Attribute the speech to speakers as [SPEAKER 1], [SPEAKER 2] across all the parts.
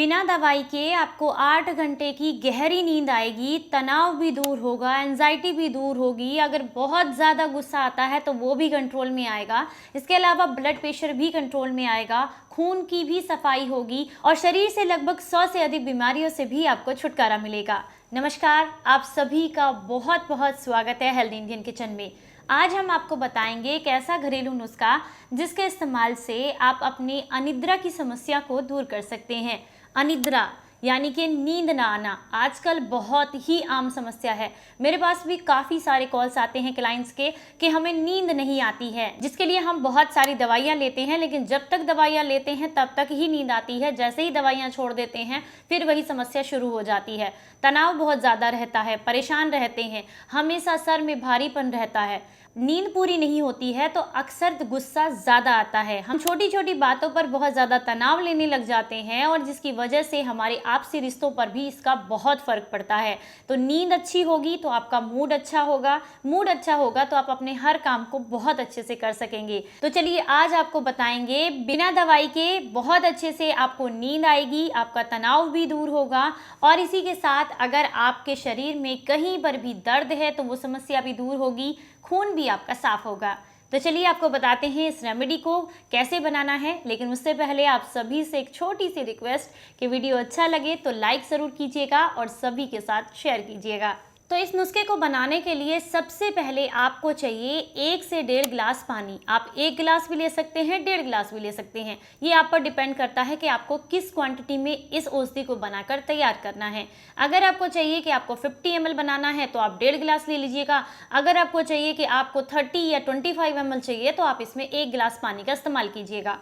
[SPEAKER 1] बिना दवाई के आपको 8 घंटे की गहरी नींद आएगी, तनाव भी दूर होगा, एंजाइटी भी दूर होगी। अगर बहुत ज़्यादा गुस्सा आता है तो वो भी कंट्रोल में आएगा। इसके अलावा ब्लड प्रेशर भी कंट्रोल में आएगा, खून की भी सफाई होगी और शरीर से लगभग 100 से अधिक बीमारियों से भी आपको छुटकारा मिलेगा। नमस्कार, आप सभी का बहुत बहुत स्वागत है हेल्थ इंडियन किचन में। आज हम आपको बताएंगे एक ऐसा घरेलू नुस्खा जिसके इस्तेमाल से आप अपनी अनिद्रा की समस्या को दूर कर सकते हैं। अनिद्रा यानी कि नींद ना आना आजकल बहुत ही आम समस्या है। मेरे पास भी काफ़ी सारे कॉल्स आते हैं क्लाइंट्स के कि हमें नींद नहीं आती है, जिसके लिए हम बहुत सारी दवाइयाँ लेते हैं, लेकिन जब तक दवाइयाँ लेते हैं तब तक ही नींद आती है। जैसे ही दवाइयाँ छोड़ देते हैं फिर वही समस्या शुरू हो जाती है। तनाव बहुत ज़्यादा रहता है, परेशान रहते हैं, हमेशा सर में भारीपन रहता है, नींद पूरी नहीं होती है तो अक्सर गुस्सा ज़्यादा आता है। हम छोटी छोटी बातों पर बहुत ज़्यादा तनाव लेने लग जाते हैं और जिसकी वजह से हमारे आपसी रिश्तों पर भी इसका बहुत फ़र्क पड़ता है। तो नींद अच्छी होगी तो आपका मूड अच्छा होगा, मूड अच्छा होगा तो आप अपने हर काम को बहुत अच्छे से कर सकेंगे। तो चलिए आज आपको बताएंगे बिना दवाई के बहुत अच्छे से आपको नींद आएगी, आपका तनाव भी दूर होगा और इसी के साथ अगर आपके शरीर में कहीं पर भी दर्द है तो वो समस्या भी दूर होगी, खून भी आपका साफ होगा। तो चलिए आपको बताते हैं इस रेमेडी को कैसे बनाना है। लेकिन उससे पहले आप सभी से एक छोटी सी रिक्वेस्ट कि वीडियो अच्छा लगे तो लाइक ज़रूर कीजिएगा और सभी के साथ शेयर कीजिएगा। तो इस नुस्खे को बनाने के लिए सबसे पहले आपको चाहिए 1 से 1.5 गिलास पानी। आप 1 गिलास भी ले सकते हैं, 1.5 गिलास भी ले सकते हैं। ये आप पर डिपेंड करता है कि आपको किस क्वांटिटी में इस औषधि को बनाकर तैयार करना है। अगर आपको चाहिए कि आपको 50 ml बनाना है तो आप 1.5 गिलास ले लीजिएगा। अगर आपको चाहिए कि आपको 30 या 25 ml चाहिए तो आप इसमें 1 गिलास पानी का इस्तेमाल कीजिएगा।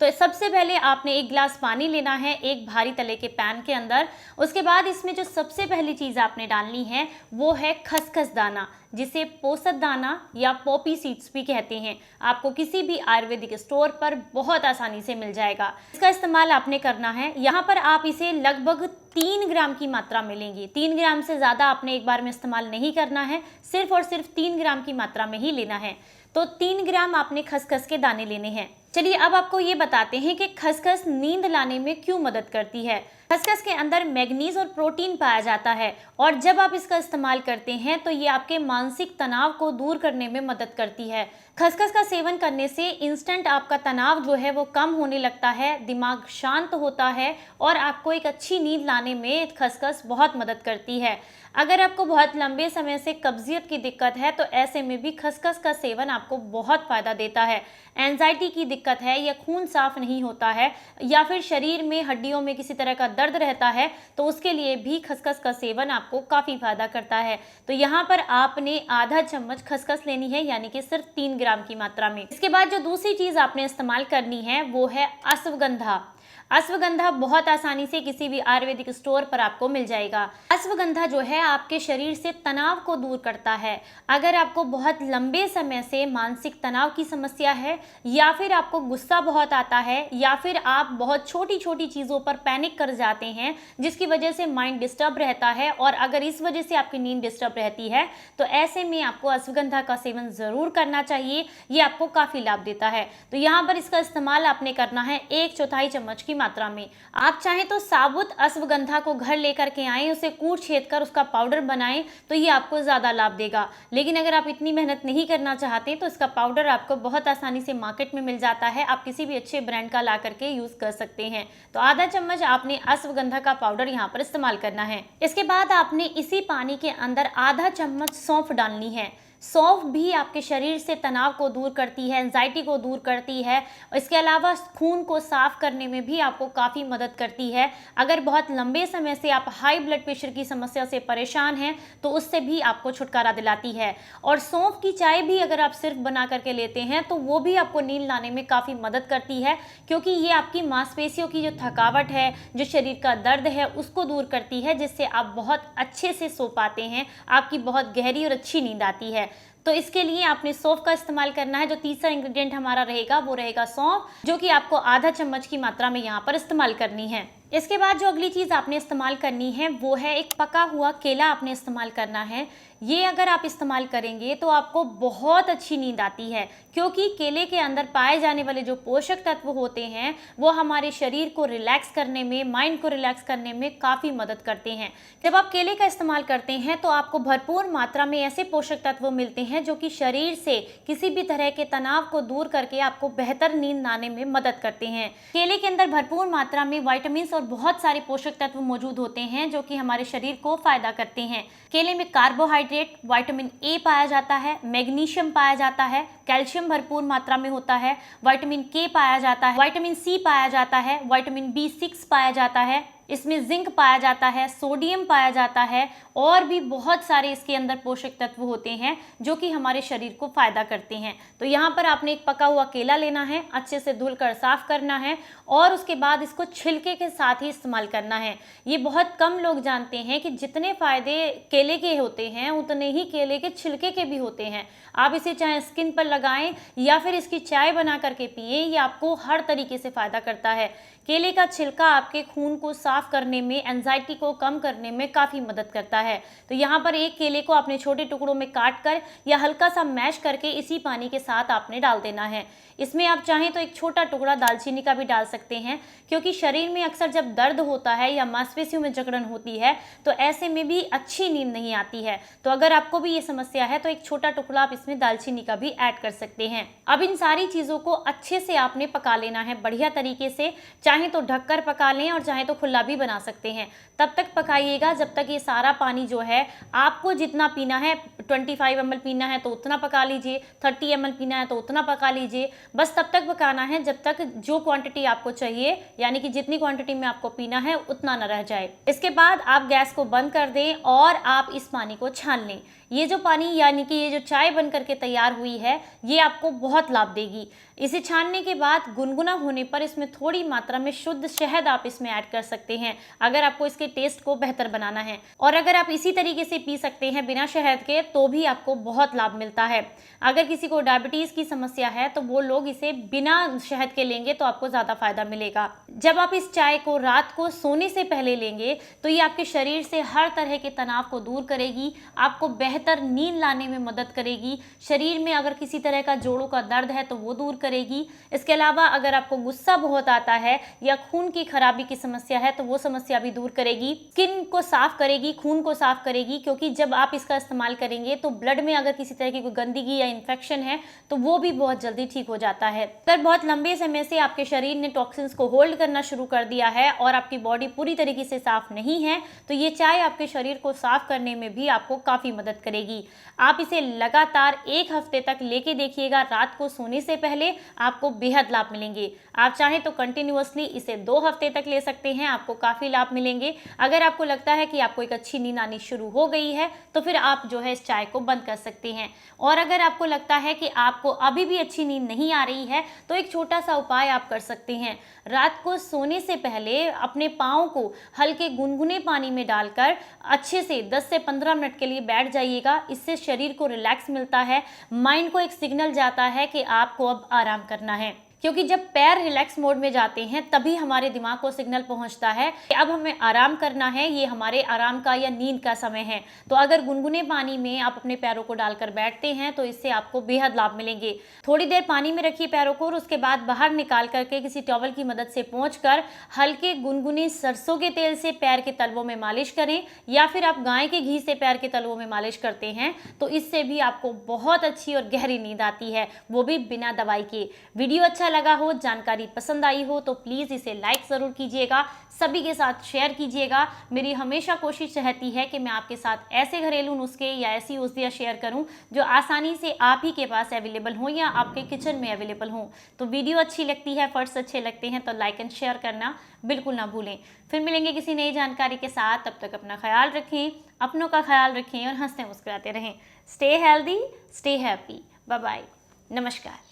[SPEAKER 1] तो सबसे पहले आपने 1 गिलास पानी लेना है एक भारी तले के पैन के अंदर। उसके बाद इसमें जो सबसे पहली चीज़ आपने डालनी है वो है खसखस दाना, जिसे पोसत दाना या पॉपी सीड्स भी कहते हैं। आपको किसी भी आयुर्वेदिक स्टोर पर बहुत आसानी से मिल जाएगा। इसका इस्तेमाल आपने करना है। यहाँ पर आप इसे लगभग 3 ग्राम की मात्रा में लेंगे। 3 ग्राम से ज़्यादा आपने एक बार में इस्तेमाल नहीं करना है, सिर्फ और सिर्फ 3 ग्राम की मात्रा में ही लेना है। तो 3 ग्राम आपने खसखस के दाने लेने हैं। चलिए अब आपको ये बताते हैं कि खसखस नींद लाने में क्यों मदद करती है। खसखस के अंदर मैग्नीज और प्रोटीन पाया जाता है और जब आप इसका इस्तेमाल करते हैं तो ये आपके मानसिक तनाव को दूर करने में मदद करती है। खसखस का सेवन करने से इंस्टेंट आपका तनाव जो है वो कम होने लगता है, दिमाग शांत होता है और आपको एक अच्छी नींद लाने में खसखस बहुत मदद करती है। अगर आपको बहुत लंबे समय से कब्जियत की दिक्कत है तो ऐसे में भी खसखस का सेवन आपको बहुत फ़ायदा देता है। एंजाइटी की दिक्कत है या खून साफ नहीं होता है या फिर शरीर में हड्डियों में किसी तरह का दर्द रहता है तो उसके लिए भी खसखस का सेवन आपको काफ़ी फायदा करता है। तो यहाँ पर आपने आधा चम्मच खसखस लेनी है, यानी कि सिर्फ 3 ग्राम की मात्रा में। इसके बाद जो दूसरी चीज़ आपने इस्तेमाल करनी है वो है अश्वगंधा। अश्वगंधा बहुत आसानी से किसी भी आयुर्वेदिक स्टोर पर आपको मिल जाएगा। अश्वगंधा जो है आपके शरीर से तनाव को दूर करता है। अगर आपको बहुत लंबे समय से मानसिक तनाव की समस्या है या फिर आपको गुस्सा बहुत आता है या फिर आप बहुत छोटी छोटी चीज़ों पर पैनिक कर जाते हैं जिसकी वजह से माइंड डिस्टर्ब रहता है और अगर इस वजह से आपकी नींद डिस्टर्ब रहती है तो ऐसे में आपको अश्वगंधा का सेवन ज़रूर करना चाहिए। ये आपको काफ़ी लाभ देता है। तो यहाँ पर इसका इस्तेमाल आपने करना है 1/4 चम्मच की मात्रा में। आप चाहें तो साबुत अश्वगंधा को घर लेकर के आएं, उसे कूट छेद कर उसका पाउडर बनाएं तो ये आपको ज़्यादा लाभ देगा। लेकिन अगर आप इतनी मेहनत नहीं करना चाहते तो इसका पाउडर आपको बहुत आसानी से मार्केट में मिल जाता है। आप किसी भी अच्छे ब्रांड का ला करके यूज़ कर सकते हैं। तो आधा चम्मच आपने अश्वगंधा का पाउडर यहाँ पर इस्तेमाल करना है। इसके बाद आपने इसी पानी के अंदर आधा चम्मच सौंफ डालनी है। सौंफ भी आपके शरीर से तनाव को दूर करती है, एंजाइटी को दूर करती है। इसके अलावा खून को साफ करने में भी आपको काफ़ी मदद करती है। अगर बहुत लंबे समय से आप हाई ब्लड प्रेशर की समस्या से परेशान हैं तो उससे भी आपको छुटकारा दिलाती है। और सौंफ की चाय भी अगर आप सिर्फ बना करके लेते हैं तो वो भी आपको नींद लाने में काफ़ी मदद करती है, क्योंकि ये आपकी मांसपेशियों की जो थकावट है, जो शरीर का दर्द है, उसको दूर करती है, जिससे आप बहुत अच्छे से सो पाते हैं, आपकी बहुत गहरी और अच्छी नींद आती है। तो इसके लिए आपने सौंफ का इस्तेमाल करना है। जो तीसरा इंग्रेडिएंट हमारा रहेगा वो रहेगा सौंफ, जो कि आपको आधा चम्मच की मात्रा में यहाँ पर इस्तेमाल करनी है। इसके बाद जो अगली चीज़ आपने इस्तेमाल करनी है वो है एक पका हुआ केला आपने इस्तेमाल करना है। ये अगर आप इस्तेमाल करेंगे तो आपको बहुत अच्छी नींद आती है, क्योंकि केले के अंदर पाए जाने वाले जो पोषक तत्व होते हैं वो हमारे शरीर को रिलैक्स करने में, माइंड को रिलैक्स करने में काफ़ी मदद करते हैं। जब आप केले का इस्तेमाल करते हैं तो आपको भरपूर मात्रा में ऐसे पोषक तत्व मिलते हैं जो कि शरीर से किसी भी तरह के तनाव को दूर करके आपको बेहतर नींद आने में मदद करते हैं। केले के अंदर भरपूर मात्रा में विटामिन और बहुत सारे पोषक तत्व मौजूद होते हैं जो कि हमारे शरीर को फायदा करते हैं। केले में कार्बोहाइड्रेट, विटामिन ए पाया जाता है, मैग्नीशियम पाया जाता है, कैल्शियम भरपूर मात्रा में होता है, विटामिन के पाया जाता है, विटामिन सी पाया जाता है, विटामिन B6 पाया जाता है, इसमें जिंक पाया जाता है, सोडियम पाया जाता है और भी बहुत सारे इसके अंदर पोषक तत्व होते हैं जो कि हमारे शरीर को फायदा करते हैं। तो यहाँ पर आपने एक पका हुआ केला लेना है, अच्छे से धुलकर साफ करना है और उसके बाद इसको छिलके के साथ ही इस्तेमाल करना है। ये बहुत कम लोग जानते हैं कि जितने फायदे केले के होते हैं उतने ही केले के छिलके के भी होते हैं। आप इसे चाहे स्किन पर लगाएं या फिर इसकी चाय बना करके पिए, ये आपको हर तरीके से फायदा करता है। केले का छिलका आपके खून को साफ करने में, एंजाइटी को कम करने में काफ़ी मदद करता है। तो यहाँ पर एक केले को आपने छोटे टुकड़ों में काट कर या हल्का सा मैश करके इसी पानी के साथ आपने डाल देना है। इसमें आप चाहें तो एक छोटा टुकड़ा दालचीनी का भी डाल सकते हैं, क्योंकि शरीर में अक्सर जब दर्द होता है या मांसपेशियों में जकड़न होती है तो ऐसे में भी अच्छी नींद नहीं आती है। तो अगर आपको भी ये समस्या है तो एक छोटा टुकड़ा आप इसमें दालचीनी का भी ऐड कर सकते हैं। अब इन सारी चीज़ों को अच्छे से आपने पका लेना है बढ़िया तरीके से। चाहे तो ढककर पका लें और चाहे तो खुला भी बना सकते हैं। तब तक पकाइएगा जब तक ये सारा पानी जो है, आपको जितना पीना है, 25 ml पीना है तो उतना पका लीजिए, 30 ml पीना है तो उतना पका लीजिए। बस तब तक पकाना है जब तक जो क्वांटिटी आपको चाहिए, यानी कि जितनी क्वांटिटी में आपको पीना है उतना न रह जाए। इसके बाद आप गैस को बंद कर दें और आप इस पानी को छान लें। ये जो पानी, यानी कि ये जो चाय बन करके तैयार हुई है, ये आपको बहुत लाभ देगी। इसे छानने के बाद गुनगुना होने पर इसमें थोड़ी मात्रा में शुद्ध शहद आप इसमें ऐड कर सकते हैं, अगर आपको इसके टेस्ट को बेहतर बनाना है। और अगर आप इसी तरीके से पी सकते हैं बिना शहद के तो भी आपको बहुत लाभ मिलता है। अगर किसी को डायबिटीज़ की समस्या है तो वो लोग इसे बिना शहद के लेंगे तो आपको ज़्यादा फायदा मिलेगा। जब आप इस चाय को रात को सोने से पहले लेंगे तो ये आपके शरीर से हर तरह के तनाव को दूर करेगी, आपको बेहतर नींद लाने में मदद करेगी। शरीर में अगर किसी तरह का जोड़ों का दर्द है तो वो दूर करेगी। इसके अलावा अगर आपको गुस्सा बहुत आता है या खून की खराबी की समस्या है तो वो समस्या भी दूर करेगी। स्किन को साफ करेगी, खून को साफ करेगी, क्योंकि जब आप इसका इस्तेमाल करेंगे तो ब्लड में अगर किसी तरह की कोई गंदगी या इन्फेक्शन है तो वो भी बहुत जल्दी ठीक हो जाता है। अगर बहुत लंबे समय से आपके शरीर ने टॉक्सिन्स को होल्ड करना शुरू कर दिया है और आपकी बॉडी पूरी तरीके से साफ नहीं है तो ये चाय आपके शरीर को साफ करने में भी आपको काफ़ी मदद करेगी। आप इसे लगातार 1 हफ्ते तक लेके देखिएगा, रात को सोने से पहले आपको बेहद लाभ मिलेंगे। आप चाहें तो कंटिन्यूअसली इसे 2 हफ्ते तक ले सकते हैं, आपको काफ़ी लाभ मिलेंगे। अगर आपको लगता है कि आपको एक अच्छी नींद आनी शुरू हो गई है तो फिर आप जो है इस चाय को बंद कर सकते हैं। और अगर आपको लगता है कि आपको अभी भी अच्छी नींद नहीं आ रही है तो एक छोटा सा उपाय आप कर सकते हैं। रात को सोने से पहले अपने पाँव को हल्के गुनगुने पानी में डालकर अच्छे से 10 से 15 मिनट के लिए बैठ जाइएगा। इससे शरीर को रिलैक्स मिलता है, माइंड को एक सिग्नल जाता है कि आपको अब आराम करना है, क्योंकि जब पैर रिलैक्स मोड में जाते हैं तभी हमारे दिमाग को सिग्नल पहुंचता है कि अब हमें आराम करना है, ये हमारे आराम का या नींद का समय है। तो अगर गुनगुने पानी में आप अपने पैरों को डालकर बैठते हैं तो इससे आपको बेहद लाभ मिलेंगे। थोड़ी देर पानी में रखिए पैरों को और उसके बाद बाहर निकाल करके किसी टॉवल की मदद से पोंछकर हल्के गुनगुने सरसों के तेल से पैर के तलवों में मालिश करें, या फिर आप गाय के घी से पैर के तलवों में मालिश करते हैं तो इससे भी आपको बहुत अच्छी और गहरी नींद आती है, वो भी बिना दवाई के। वीडियो अच्छा लगा हो, जानकारी पसंद आई हो तो प्लीज़ इसे लाइक ज़रूर कीजिएगा, सभी के साथ शेयर कीजिएगा। मेरी हमेशा कोशिश रहती है कि मैं आपके साथ ऐसे घरेलू नुस्खे या ऐसी औषधियाँ शेयर करूं जो आसानी से आप ही के पास अवेलेबल हों या आपके किचन में अवेलेबल हों। तो वीडियो अच्छी लगती है, फर्स्ट अच्छे लगते हैं तो लाइक एंड शेयर करना बिल्कुल ना भूलें। फिर मिलेंगे किसी नई जानकारी के साथ, तब तक अपना ख्याल रखें, अपनों का ख्याल रखें और हंसते मुस्कुराते रहें। Stay healthy, stay happy. Bye bye, नमस्कार।